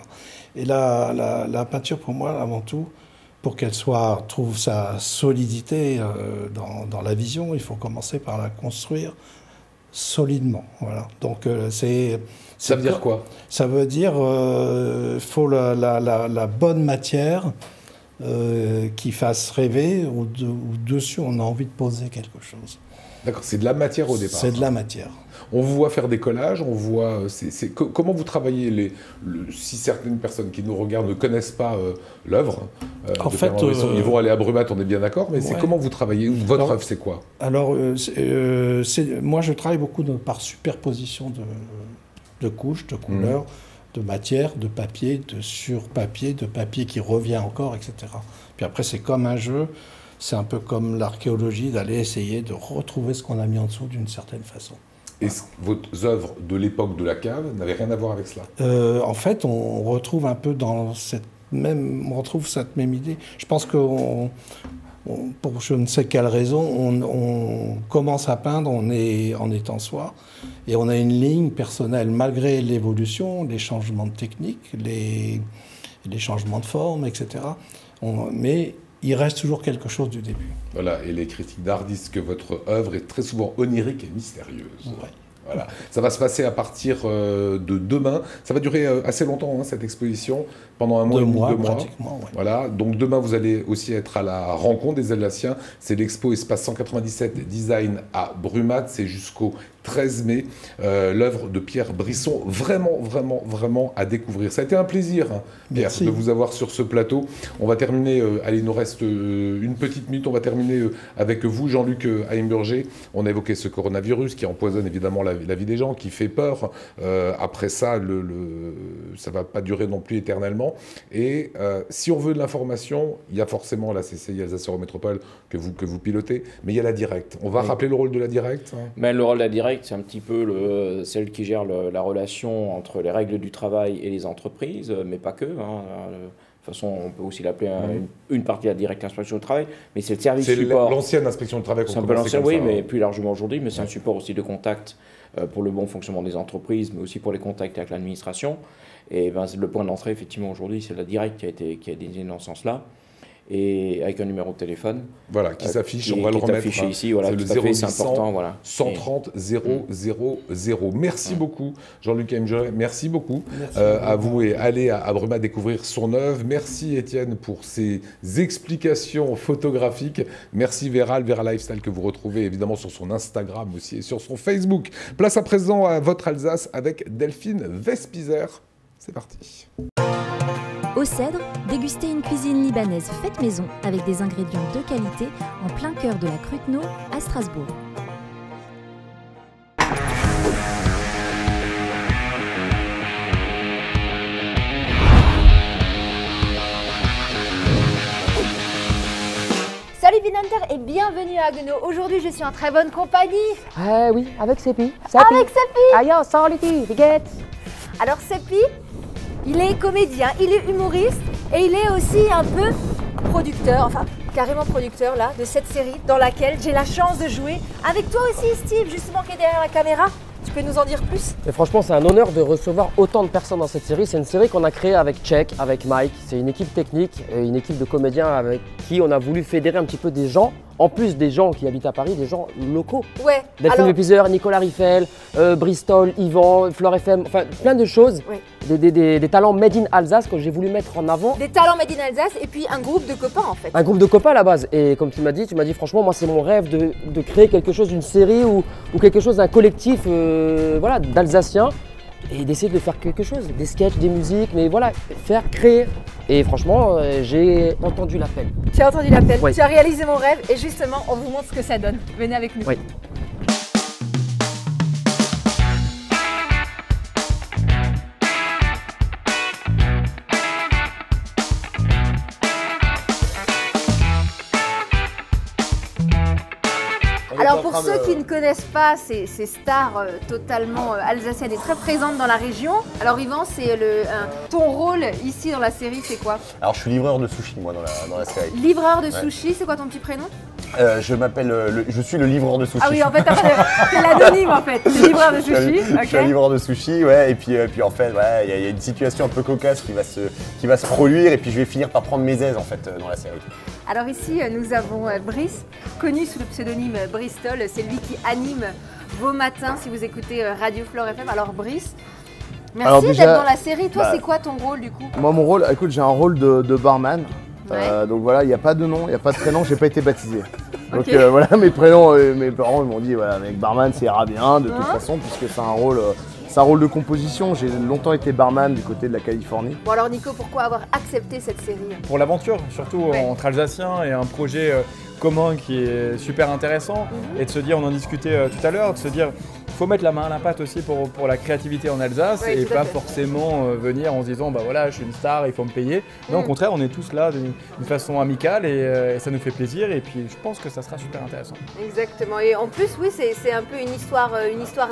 Et la peinture, pour moi, avant tout, pour qu'elle trouve sa solidité dans la vision, il faut commencer par la construire solidement. Voilà. Donc, ça veut dire quoi ? Ça veut dire qu'il faut la bonne matière qui fasse rêver, ou dessus on a envie de poser quelque chose. D'accord, c'est de la matière au départ. C'est de la matière. On vous voit faire des collages, on voit... comment vous travaillez si certaines personnes qui nous regardent ne connaissent pas l'œuvre en fait, ils vont aller à Brumat, on est bien d'accord, mais c'est comment vous travaillez ? Votre œuvre, c'est quoi ? Alors, moi, je travaille beaucoup par superposition de couches, de couleurs, de matière, de papier, de sur-papier, de papier qui revient encore, etc. Puis après, c'est comme un jeu. C'est un peu comme l'archéologie, d'aller essayer de retrouver ce qu'on a mis en dessous d'une certaine façon. Et vos œuvres de l'époque de la cave n'avaient rien à voir avec cela ? En fait, on retrouve un peu dans cette on retrouve cette même idée. Je pense que pour je ne sais quelle raison, on commence à peindre en étant soi, et on a une ligne personnelle malgré l'évolution, les changements de technique, les changements de forme, etc. Mais il reste toujours quelque chose du début. Voilà, et les critiques d'art disent que votre œuvre est très souvent onirique et mystérieuse. Ouais. Voilà. Ça va se passer à partir de demain. Ça va durer assez longtemps, cette exposition, pendant un mois et demi, 2 mois. Pratiquement, ouais. Voilà. Donc demain, vous allez aussi être à la rencontre des Alsaciens. C'est l'expo Espace 197 Design à Brumath. C'est jusqu'au 13 mai. L'œuvre de Pierre Brisson, vraiment à découvrir. Ça a été un plaisir, Pierre, de vous avoir sur ce plateau. On va terminer, allez, il nous reste une petite minute. On va terminer avec vous, Jean-Luc Heimburger. On a évoqué ce coronavirus qui empoisonne évidemment la vie des gens, qui fait peur. Après ça, ça ne va pas durer non plus éternellement. Et si on veut de l'information, il y a forcément la CCI Alsace Eurométropole que vous pilotez, mais il y a la Directe. On va rappeler le rôle de la Directe. Le rôle de la Directe, c'est un petit peu celle qui gère la relation entre les règles du travail et les entreprises, mais pas que. De toute façon, on peut aussi l'appeler une partie de la Directe Inspection du Travail, mais c'est le service support. C'est l'ancienne Inspection du Travail. C'est un peu l'ancienne, oui, mais plus largement aujourd'hui, mais c'est un support aussi de contact pour le bon fonctionnement des entreprises, mais aussi pour les contacts avec l'administration. Et le point d'entrée, effectivement, aujourd'hui, c'est la Directe qui a désigné dans ce sens-là. Et avec un numéro de téléphone. Voilà, qui s'affiche, on va le remettre. Affiché ici, voilà, c'est le 0800 c'est important, voilà. 130 000. Merci beaucoup, Jean-Luc Heimburger, merci beaucoup à vous, et allez à Brumath découvrir son œuvre. Merci Étienne pour ces explications photographiques. Merci Vera Lifestyle, que vous retrouvez évidemment sur son Instagram aussi et sur son Facebook. Place à présent à votre Alsace avec Delphine Vespizer. C'est parti. Au Cèdre, dégustez une cuisine libanaise faite maison avec des ingrédients de qualité en plein cœur de la Cruteno à Strasbourg. Salut Binanter et bienvenue à Haguenau. Aujourd'hui, je suis en très bonne compagnie. Oui, avec Seppi. Avec Seppi. Aïe, salut, Biguette. Alors Seppi, il est comédien, il est humoriste et il est aussi un peu producteur, enfin carrément producteur là, de cette série dans laquelle j'ai la chance de jouer avec toi aussi Steve, justement, qui est derrière la caméra. Tu peux nous en dire plus? Et franchement, c'est un honneur de recevoir autant de personnes dans cette série. C'est une série qu'on a créée avec Tchèque, avec Mike. C'est une équipe technique, une équipe de comédiens avec qui on a voulu fédérer un petit peu des gens, en plus des gens qui habitent à Paris, des gens locaux. Ouais. Delphine Vespizer, Nicolas Riffel, Bristol, Yvan, Fleur FM, enfin plein de choses. Oui. Des talents made in Alsace que j'ai voulu mettre en avant. Des talents made in Alsace et puis un groupe de copains en fait. Un groupe de copains à la base. Et comme tu m'as dit franchement, moi c'est mon rêve de créer quelque chose, une série ou quelque chose, d'un collectif voilà, d'Alsaciens et d'essayer de faire quelque chose, des sketchs, des musiques, mais voilà, créer. Et franchement, j'ai entendu l'appel. Tu as entendu l'appel, oui. Tu as réalisé mon rêve et justement, on vous montre ce que ça donne. Venez avec nous. Oui. Alors pour ceux qui ne connaissent pas ces stars totalement alsaciennes et très présentes dans la région, alors Yvan, c'est ton rôle ici dans la série, c'est quoi? Alors je suis livreur de sushi moi dans la série. Livreur de sushi, c'est quoi ton petit prénom? Je suis le livreur de sushi. Ah oui, en fait, t'es l'anonyme en fait, t'es livreur de sushi. Je suis un livreur de sushi, ouais, et puis en fait, il y a une situation un peu cocasse qui va se produire, et puis je vais finir par prendre mes aises en fait dans la série. Alors ici, nous avons Brice, connu sous le pseudonyme Bristol, c'est lui qui anime vos matins si vous écoutez Radio Fleur FM. Alors Brice, merci d'être dans la série. Toi, c'est quoi ton rôle du coup? Moi, mon rôle, écoute, j'ai un rôle de barman. Ouais. Donc voilà, il n'y a pas de nom, il n'y a pas de prénom, j'ai pas été baptisé. Donc Okay. voilà, mes prénoms, mes parents ils m'ont dit, voilà, mec, barman, ça ira bien de toute façon, puisque c'est un rôle de composition. J'ai longtemps été barman du côté de la Californie. Bon alors Nico, pourquoi avoir accepté cette série? Pour l'aventure, surtout entre Alsaciens, et un projet commun qui est super intéressant, et de se dire, on en discutait tout à l'heure, de se dire faut mettre la main à la pâte aussi pour la créativité en Alsace et pas forcément venir en se disant bah voilà je suis une star, il faut me payer. Non, au contraire, on est tous là d'une façon amicale et ça nous fait plaisir et puis je pense que ça sera super intéressant. Exactement, et en plus oui c'est un peu une histoire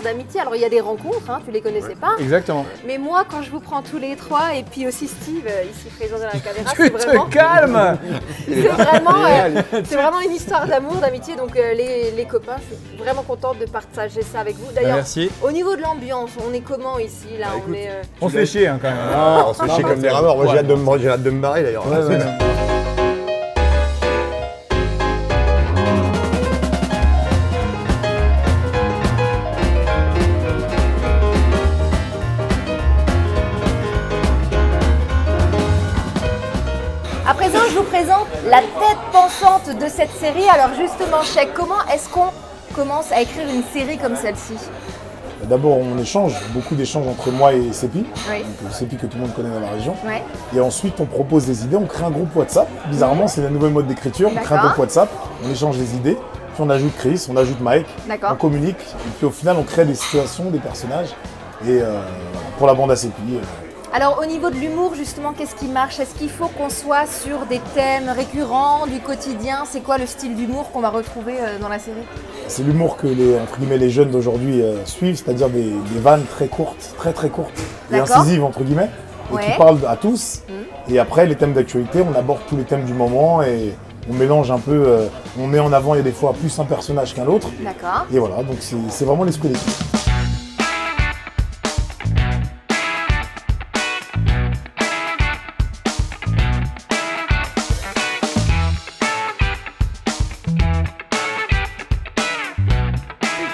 d'amitié. Alors il y a des rencontres, hein, tu les connaissais pas. Exactement. Mais moi quand je vous prends tous les trois et puis aussi Steve ici présent dans la caméra, tu te calmes. C'est vraiment une histoire d'amour, d'amitié, donc les copains, je suis vraiment contente de partager ça avec vous. D'ailleurs, merci. Au niveau de l'ambiance, on est comment ici là? On se fait chier hein, quand même. Non, on se fait chier comme des rameurs. Moi j'ai hâte de me barrer d'ailleurs. Ouais. À présent, je vous présente la tête pensante de cette série. Alors justement, Chèque, comment est-ce qu'on commence à écrire une série comme celle-ci? D'abord, on échange, beaucoup d'échanges entre moi et Sepi, oui. Donc, Sepi que tout le monde connaît dans la région. Ouais. Et ensuite, on propose des idées, on crée un groupe WhatsApp. Bizarrement, c'est la nouvelle mode d'écriture. On crée un groupe WhatsApp, on échange des idées, puis on ajoute Chris, on ajoute Mike, on communique, et puis au final, on crée des situations, des personnages. Et pour la bande à Sepi. Alors au niveau de l'humour justement, qu'est-ce qui marche? Est-ce qu'il faut qu'on soit sur des thèmes récurrents du quotidien? C'est quoi le style d'humour qu'on va retrouver dans la série? C'est l'humour que les jeunes d'aujourd'hui suivent, c'est-à-dire des vannes très courtes, très courtes et incisives entre guillemets, et qui parlent à tous. Et après les thèmes d'actualité, on aborde tous les thèmes du moment et on mélange un peu, on met en avant, il y a des fois plus un personnage qu'un autre. D'accord. Et voilà, donc c'est vraiment l'esprit d'équipe.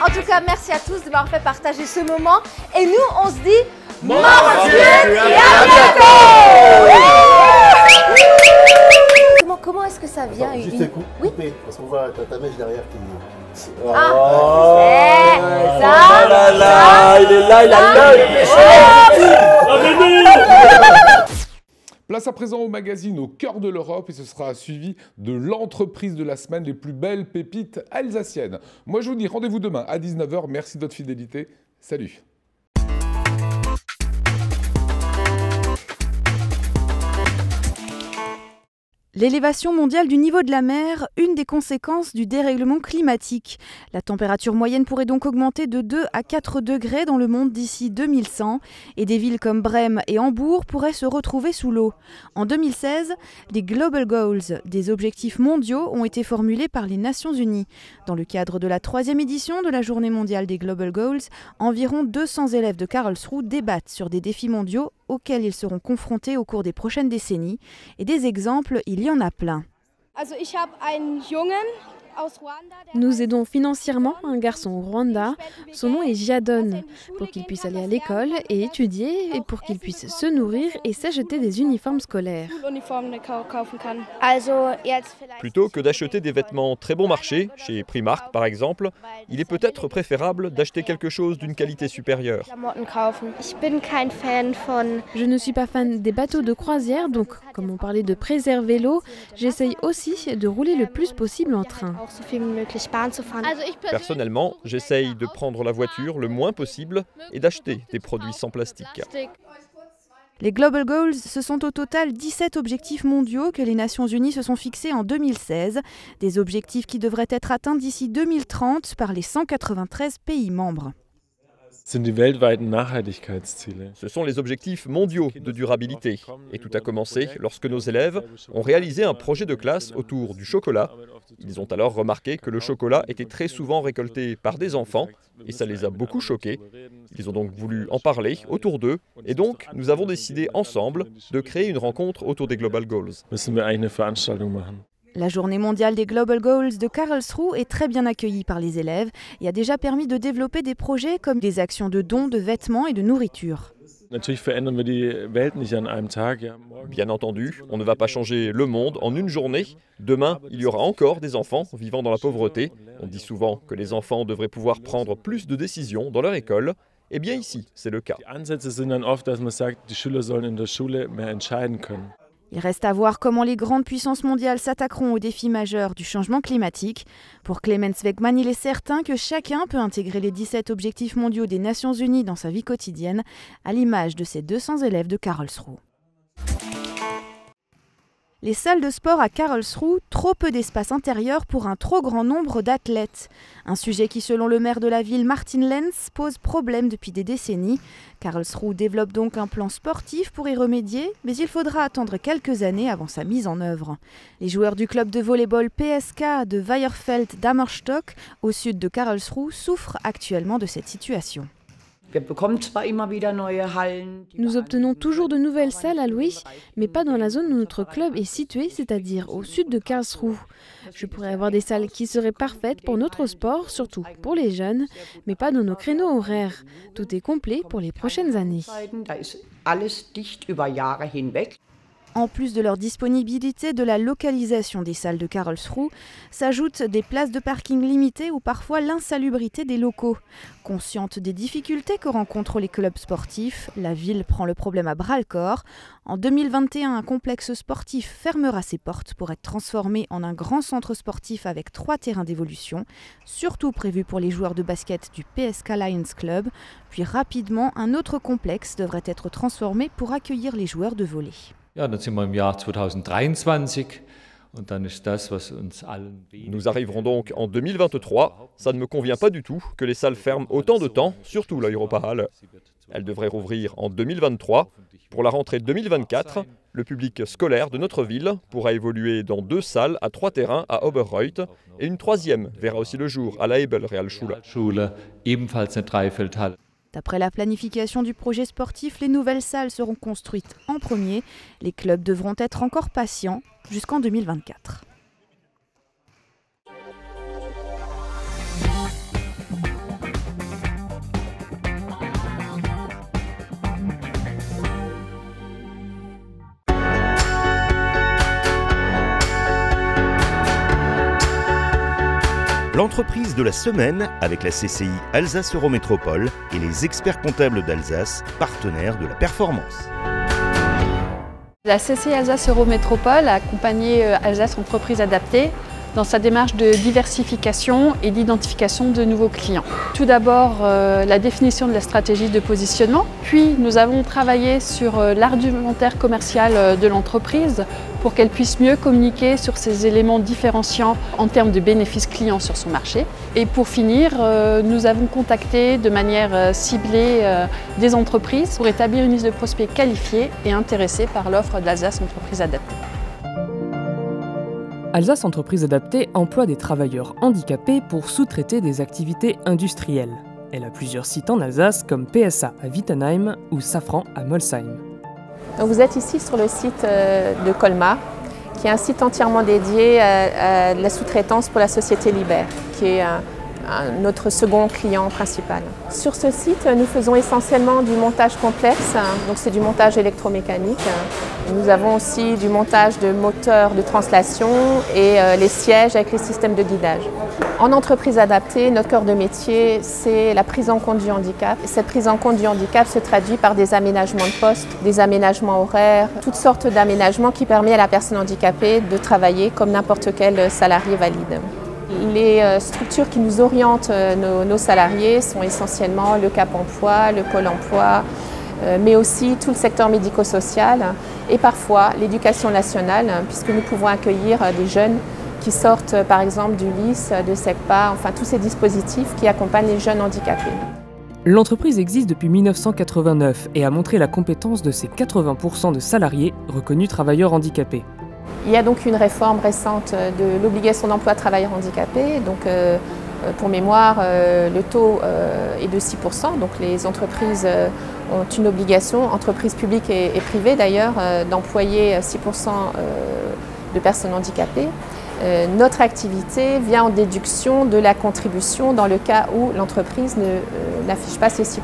En tout cas, merci à tous de m'avoir fait partager ce moment. Et nous, on se dit mordieu et à bientôt. Comment est-ce que ça vient? Attends, juste écoute, oui, parce qu'on voit ta mèche derrière qui... Ah, oh là là, il est là, il a l'œil. Place à présent au magazine Au cœur de l'Europe et ce sera suivi de l'entreprise de la semaine, les plus belles pépites alsaciennes. Moi je vous dis rendez-vous demain à 19h, merci de votre fidélité, salut. L'élévation mondiale du niveau de la mer, une des conséquences du dérèglement climatique. La température moyenne pourrait donc augmenter de 2 à 4 degrés dans le monde d'ici 2100 et des villes comme Brême et Hambourg pourraient se retrouver sous l'eau. En 2016, les Global Goals, des objectifs mondiaux, ont été formulés par les Nations Unies. Dans le cadre de la 3e édition de la Journée mondiale des Global Goals, environ 200 élèves de Karlsruhe débattent sur des défis mondiaux auxquels ils seront confrontés au cours des prochaines décennies. Et des exemples, il y en a plein. Nous aidons financièrement un garçon au Rwanda, son nom est Jadon, pour qu'il puisse aller à l'école et étudier et pour qu'il puisse se nourrir et s'acheter des uniformes scolaires. Plutôt que d'acheter des vêtements très bon marché, chez Primark par exemple, il est peut-être préférable d'acheter quelque chose d'une qualité supérieure. Je ne suis pas fan des bateaux de croisière, donc comme on parlait de préserver l'eau, j'essaye aussi de rouler le plus possible en train. Personnellement, j'essaye de prendre la voiture le moins possible et d'acheter des produits sans plastique. Les Global Goals, ce sont au total 17 objectifs mondiaux que les Nations Unies se sont fixés en 2016, des objectifs qui devraient être atteints d'ici 2030 par les 193 pays membres. Ce sont les objectifs mondiaux de durabilité. Et tout a commencé lorsque nos élèves ont réalisé un projet de classe autour du chocolat. Ils ont alors remarqué que le chocolat était très souvent récolté par des enfants et ça les a beaucoup choqués. Ils ont donc voulu en parler autour d'eux et donc nous avons décidé ensemble de créer une rencontre autour des Global Goals. La journée mondiale des Global Goals de Karlsruhe est très bien accueillie par les élèves et a déjà permis de développer des projets comme des actions de dons de vêtements et de nourriture. Bien entendu, on ne va pas changer le monde en une journée. Demain, il y aura encore des enfants vivant dans la pauvreté. On dit souvent que les enfants devraient pouvoir prendre plus de décisions dans leur école. Eh bien ici, c'est le cas. Il reste à voir comment les grandes puissances mondiales s'attaqueront aux défis majeurs du changement climatique. Pour Clemens Wegmann, il est certain que chacun peut intégrer les 17 objectifs mondiaux des Nations Unies dans sa vie quotidienne, à l'image de ses 200 élèves de Karlsruhe. Les salles de sport à Karlsruhe, trop peu d'espace intérieur pour un trop grand nombre d'athlètes. Un sujet qui, selon le maire de la ville, Martin Lenz, pose problème depuis des décennies. Karlsruhe développe donc un plan sportif pour y remédier, mais il faudra attendre quelques années avant sa mise en œuvre. Les joueurs du club de volleyball PSK de Weierfeld-Dammerstock, au sud de Karlsruhe, souffrent actuellement de cette situation. Nous obtenons toujours de nouvelles salles à louer, mais pas dans la zone où notre club est situé, c'est-à-dire au sud de Karlsruhe. Je pourrais avoir des salles qui seraient parfaites pour notre sport, surtout pour les jeunes, mais pas dans nos créneaux horaires. Tout est complet pour les prochaines années. En plus de leur disponibilité, de la localisation des salles de Karlsruhe, s'ajoutent des places de parking limitées ou parfois l'insalubrité des locaux. Consciente des difficultés que rencontrent les clubs sportifs, la ville prend le problème à bras-le-corps. En 2021, un complexe sportif fermera ses portes pour être transformé en un grand centre sportif avec 3 terrains d'évolution, surtout prévu pour les joueurs de basket du PSK Lions Club. Puis rapidement, un autre complexe devrait être transformé pour accueillir les joueurs de volley. Nous arriverons donc en 2023. Ça ne me convient pas du tout que les salles ferment autant de temps, surtout l'Europa Hall. Elles devraient rouvrir en 2023. Pour la rentrée 2024, le public scolaire de notre ville pourra évoluer dans 2 salles à 3 terrains à Oberreuth et une 3e verra aussi le jour à la Hebel-Realschule. D'après la planification du projet sportif, les nouvelles salles seront construites en premier. Les clubs devront être encore patients jusqu'en 2024. L'entreprise de la semaine avec la CCI Alsace Eurométropole et les experts comptables d'Alsace, partenaires de la performance. La CCI Alsace Eurométropole a accompagné Alsace Entreprise Adaptée dans sa démarche de diversification et d'identification de nouveaux clients. Tout d'abord, la définition de la stratégie de positionnement, puis nous avons travaillé sur l'argumentaire commercial de l'entreprise pour qu'elle puisse mieux communiquer sur ces éléments différenciants en termes de bénéfices clients sur son marché. Et pour finir, nous avons contacté de manière ciblée des entreprises pour établir une liste de prospects qualifiés et intéressés par l'offre d'Alsace Entreprise Adaptée. Alsace Entreprise Adaptée emploie des travailleurs handicapés pour sous-traiter des activités industrielles. Elle a plusieurs sites en Alsace comme PSA à Wittenheim ou Safran à Molsheim. Donc vous êtes ici sur le site de Colmar, qui est un site entièrement dédié à la sous-traitance pour la société Liber, qui est notre second client principal. Sur ce site, nous faisons essentiellement du montage complexe, donc c'est du montage électromécanique. Nous avons aussi du montage de moteurs de translation et les sièges avec les systèmes de guidage. En entreprise adaptée, notre cœur de métier, c'est la prise en compte du handicap. Cette prise en compte du handicap se traduit par des aménagements de poste, des aménagements horaires, toutes sortes d'aménagements qui permettent à la personne handicapée de travailler comme n'importe quel salarié valide. Les structures qui nous orientent nos salariés sont essentiellement le Cap Emploi, le Pôle Emploi, mais aussi tout le secteur médico-social et parfois l'éducation nationale, puisque nous pouvons accueillir des jeunes qui sortent par exemple du LIS, de SECPA, enfin tous ces dispositifs qui accompagnent les jeunes handicapés. L'entreprise existe depuis 1989 et a montré la compétence de ses 80% de salariés reconnus travailleurs handicapés. Il y a donc une réforme récente de l'obligation d'emploi de travailleurs handicapés. Donc, pour mémoire, le taux est de 6%. Donc les entreprises ont une obligation, entreprises publiques et privées d'ailleurs, d'employer 6% de personnes handicapées. Notre activité vient en déduction de la contribution dans le cas où l'entreprise n'affiche pas ces 6%.